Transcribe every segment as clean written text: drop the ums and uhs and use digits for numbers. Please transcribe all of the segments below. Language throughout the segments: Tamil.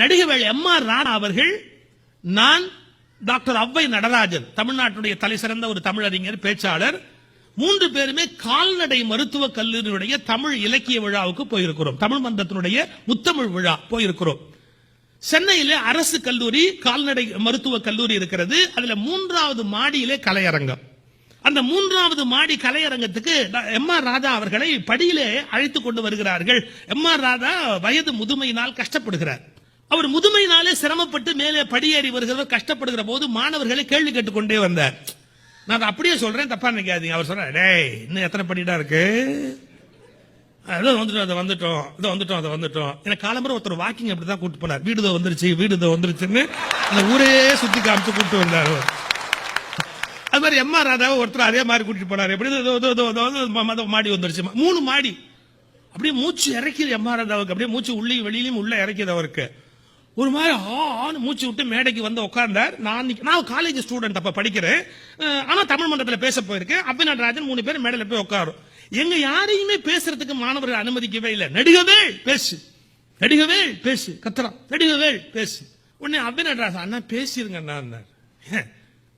நடிகவேள் எம்.ஆர். ராதா அவர்கள், நான், டாக்டர் ஔவை நடராஜன், தமிழ்நாட்டுடைய தலை சிறந்த ஒரு தமிழறிஞர், பேச்சாளர், 3 பேருமே கால்நடை மருத்துவக் கல்லூரியுடைய தமிழ் இலக்கிய விழாவுக்கு போயிருக்கிறோம். தமிழ் மன்றத்தினுடைய முத்தமிழ் விழா போயிருக்கிறோம். சென்னையிலே அரசு கல்லூரி கால்நடை மருத்துவக் கல்லூரி இருக்கிறது. அதுல 3வது மாடியிலே கலையரங்கம். அந்த 3வது மாடி கலையரங்கத்துக்கு எம்.ஆர். ராதா அவர்களை படியிலே அழைத்துக் கொண்டு வருகிறார்கள். எம்.ஆர். ராதா வயது முதுமையினால் கஷ்டப்படுகிறார். அவர் முதுமையினாலே சிரமப்பட்டு மேலே படியேறி வருகிறவர் கஷ்டப்படுகிற போது மாணவர்களை கேள்வி கேட்டுக்கொண்டே வந்தார். நான் அப்படியே சொல்றேன், தப்பா நினைக்காதீங்க. அவர் சொல்றார், டேய் இன்னும் எத்தனை படிடா இருக்கு, வந்துட்டோம். எனக்கு காலம்பரம் ஒருத்தர் வாக்கிங் அப்படிதான் கூட்டு போனார். வீடு வந்துருச்சுன்னு அந்த ஊரே சுத்தி காமிச்சு கூட்டு வந்தார். அது மாதிரி எம்.ஆர். ராதாவை ஒருத்தர் அதே மாதிரி கூட்டிட்டு போனார். எப்படி மாடி வந்துருச்சு, 3 மாடி. அப்படியே மூச்சு இறக்கிது எம்.ஆர். ராதாவுக்கு. அப்படியே மூச்சு உள்ளே வெளியிலும் உள்ள இறக்கிது அவருக்கு. ஒரு மாதிரி மூச்சு விட்டு மேடைக்கு வந்து உட்கார்ந்தார். நான் காலேஜ் ஸ்டூடெண்ட், அப்ப படிக்கிறேன். ஆனா தமிழ் மன்றத்தில் பேச போயிருக்கேன். ஔவை நடராஜன் 3 பேர் மேடையில் போய் உட்காரும். எங்க யாரையுமே பேசுறதுக்கு மாணவர்கள் அனுமதிக்கவே இல்லை. நடிகவேள் பேசு கத்துறான், நடிகவேள் பேசு. உடனே ஔவை நடராஜன், அண்ணா பேசிருங்க அண்ணா.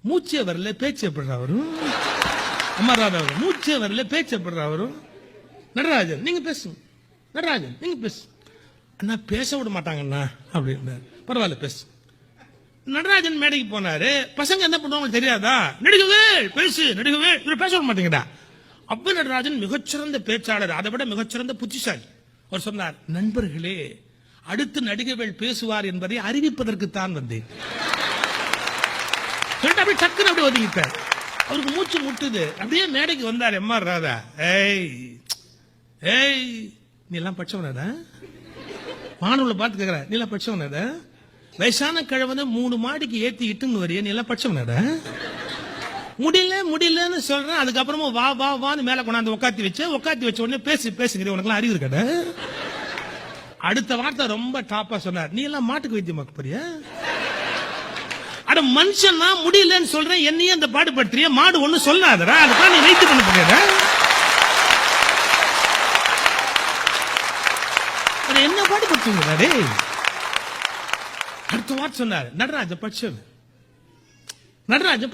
மூச்சே வரல, பேச்சு எப்படிறா வரும்? எம்.ஆர். ராதா மூச்சே வரல, பேச்சு எப்படிறா வரும்? நடராஜன் நீங்க பேசுங்க, நடராஜன் நீங்க பேசு. அண்ணா பேச விட மாட்டாங்கண்ணா அப்படின்னாரு. பரவாயில்ல பேசு. நடராஜன் மேடைக்கு போனாரு. பசங்க என்ன பண்ணுவாங்க தெரியாதா? நடிகவேள் பேசு, நடிகவேள் பேச விட மாட்டேங்கடா. ஔவை நடராஜன் மிகச்சிறந்த பேச்சாளர், அதை விட மிகச்சிறந்த புத்திசாலி. அவர் சொன்னார், நண்பர்களே, அடுத்து நடிகவேள் பேசுவார் என்பதை அறிவிப்பதற்குத்தான் வந்தேன். அப்படியே டக்குன்னு அப்படி ஒதுங்கிட்டார். அவருக்கு மூச்சு முட்டுது. அப்படியே மேடைக்கு வந்தார் எம்.ஆர். ராதா. ஏய் நீ எல்லாம் படிச்சவனடா? மாணவர்களை பார்த்து கேட்கிற, நீ எல்லாம் படிச்சவனடா? வயசான கிழவனை 3 மாடிக்கு ஏத்தி இட்டுன்னு வரைய, நீ எல்லாம் படிச்சவனடா? முடியலன்னு சொல்றேன். அதுக்கப்புறமா வான்னு மேல கொண்டாந்து உட்காத்தி வச்ச உடனே பேசுங்கிற, உனக்கு அறிவு இருக்கடா? அடுத்த வார்த்தை ரொம்ப டாப்பா சொன்னார், நீ எல்லாம் மாட்டுக்கு வைத்தியமாக்க போறியா? அட மனுஷன்னா முடியலன்னு சொல்றேன், என்னையே அந்த பாடுபடுத்துறிய, மாடு ஒண்ணு சொல்லாதடா, அதுதான் நீ வைத்தியம் பண்ண போறியா? என்ன பாடுபடுத்துங்க? அடுத்த வார்த்தை சொன்னார், நடராஜ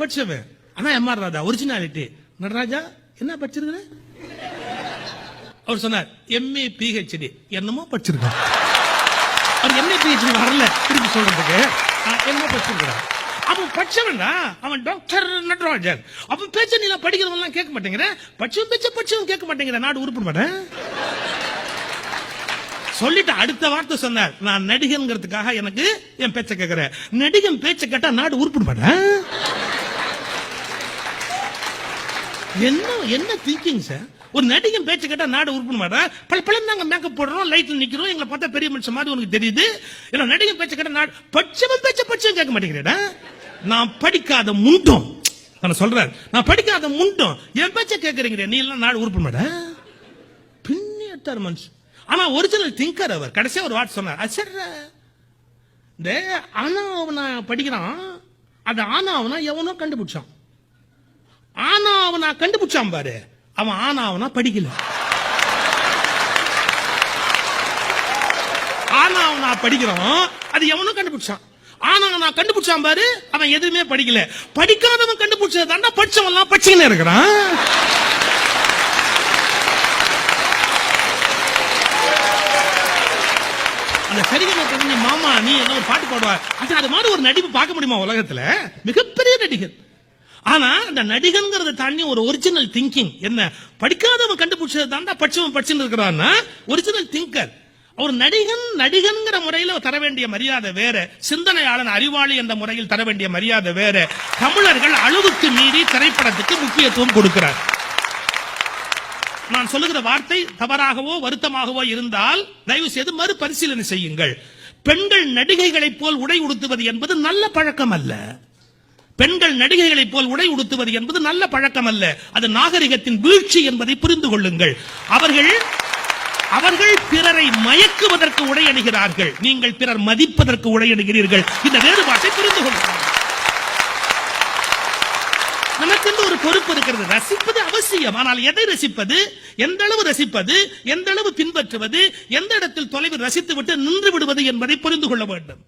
படிச்சவன். ஆனா எம்.ஆர். ராதா ஒரிஜினாலிட்டி. நடராஜா என்ன படிச்சிருக்க? அவர் சொன்னார், எம்.ஏ. PhD என்னமோ படிச்சிருக்கான். அவர் எம்.ஏ. PhD வரல திருப்பி சொல்றதுக்கு, என்னமோ படிச்சிருக்கிறார். அவன் படிச்சவன்டா, அவன் டாக்டர் நடராஜன். அவன் பேச்ச நீ படிக்கிறவன் கேட்க மாட்டேங்கிற, படிச்சவன் கேட்க மாட்டேங்கிற, நாடு உருப்பிட மாட்டேன் சொல்லிட்டு அடுத்த வார்த்தை சொன்னார், நான் நடிகன்கிறதுக்காக எனக்கு என் பேச்ச கேட்கிறேன். நடிகன் பேச்ச கேட்டா நாடு உருப்பிட மாட்டேன். என்ன திங்கிங் சார்? ஒரு நடிகன் பேச்ச கேட்டா நாடு உருப்பிட மாட்டேன். பல நாங்க மேக்கப் போடுறோம், லைட்ல நிக்கிறோம், எங்களை பார்த்தா பெரிய மனுஷன் மாதிரி உனக்கு தெரியுது. இல்ல நடிகன் பேச்ச கேட்டா நாடு படிச்சவன் கேட்க மாட்டேங்கிறேடா. நான் படிக்காத முண்டம், நான் சொல்றேன், நான் படிக்காத முண்டம் என் பேச்ச கேட்கறீங்க, நீ எல்லாம் நாடு உருப்பிட மாட்டேன். பின்னிட்டார் மனுஷன். ஆனா ஒரிஜினல் திங்கர் அவர். கடைசியா ஒரு வார்த்தை சொன்னார், இந்த ஆனாவனா படிக்கிறான், அது ஆனாவனா எவனோ கண்டுபிடிச்சான். ஆனாவனா கண்டுபிடிச்சான் பாரு, அவன் ஆனாவனா படிக்கல. ஆனாவனா படிக்கிறான், அது எவனோ கண்டுபிடிச்சான். ஆனாவனா கண்டுபிடிச்சான் பாரு, அவன் எதுவுமே படிக்கல. படிக்காதவன் கண்டுபிடிச்சது தாண்டா படிச்சவன் படிச்சுக்கினே இருக்கிறான். மாமா நீ என்ன ஒரு பாட்டு பாடுவா, அது மாதிரி ஒரு நடிப்பு பார்க்க முடியுமா உலகத்துல? மிகப்பெரிய நடிகர். ஆனா அந்த நடிகன்கிறத தாண்டி ஒரு ஒரிஜினல் திங்கிங் என்ன, படிக்காதவன் கண்டுபிடிச்சது தாண்டா படிச்சவன் படிச்சுன்னு இருக்கிறான்னா ஒரிஜினல் திங்கர். அவர் நடிகன்கிற முறையில் தர வேண்டிய மரியாதை வேற, சிந்தனையாளன் அறிவாளி என்ற முறையில் தர வேண்டிய மரியாதை வேற. தமிழர்கள் அளவுக்கு மீறி திரைப்படத்துக்கு முக்கியத்துவம் கொடுக்கிறார். நான் சொல்லுகிற வார்த்தை தவறாகவோ வருத்தமாகவோ இருந்தால் தயவு செய்து மறுபரிசீலனை செய்யுங்கள். பெண்கள் நடிகைகளைப் போல் உடை உடுத்துவது என்பது நல்ல பழக்கம் அல்ல. பெண்கள் நடிகைகளைப் போல் உடை உடுத்துவது என்பது நல்ல பழக்கம் அல்ல. அது நாகரிகத்தின் வீழ்ச்சி என்பதை புரிந்து கொள்ளுங்கள். அவர்கள் பிறரை மயக்குவதற்கு உடை அணிகிறார்கள், நீங்கள் பிறர் மதிப்பதற்கு உடை அணிகிறீர்கள். இந்த வேறுபாட்டை புரிந்து கொள்ளுங்கள். நமக்கு ஒரு பொறுப்பு இருக்கிறது. ரசிப்பது அவசியம், ஆனால் எதை ரசிப்பது, எந்த அளவு ரசிப்பது, எந்த அளவு பின்பற்றுவது, எந்த இடத்தில் தொலைவில் ரசித்து விட்டு நின்று விடுவது என்பதை புரிந்து கொள்ள வேண்டும்.